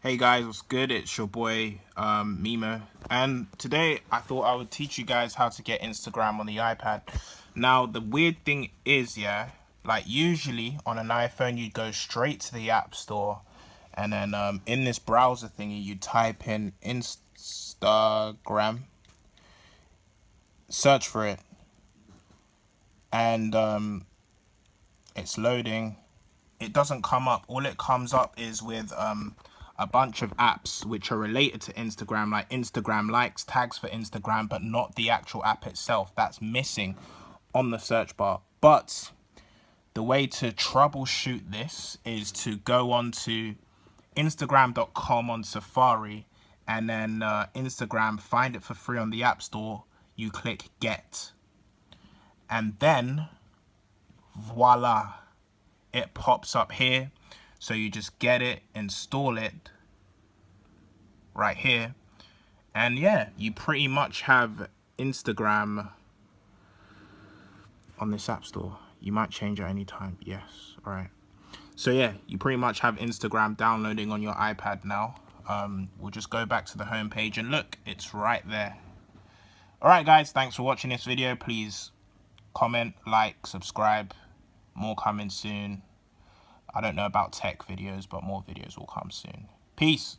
Hey guys, what's good? It's your boy Mimo, and today I thought I would teach you guys how to get Instagram on the iPad. Now the weird thing is, yeah, like usually on an iPhone you go straight to the App Store, and then in this browser thingy you type in Instagram, search for it, and it's loading. It doesn't come up. All it comes up is with a bunch of apps which are related to Instagram, like Instagram likes, tags for Instagram, but not the actual app itself. That's missing on the search bar. But the way to troubleshoot this is to go on to Instagram.com on Safari, and then Instagram, find it for free on the App Store. You click get, and then voila, it pops up here. So you just get it, install it right here, and yeah, you pretty much have Instagram on this App Store. You might change at any time. Yes, all right. So yeah, you pretty much have Instagram downloading on your iPad now. We'll just go back to the home page and look, it's right there. All right, guys, thanks for watching this video. Please comment, like, subscribe. More coming soon. I don't know about tech videos, but more videos will come soon. Peace.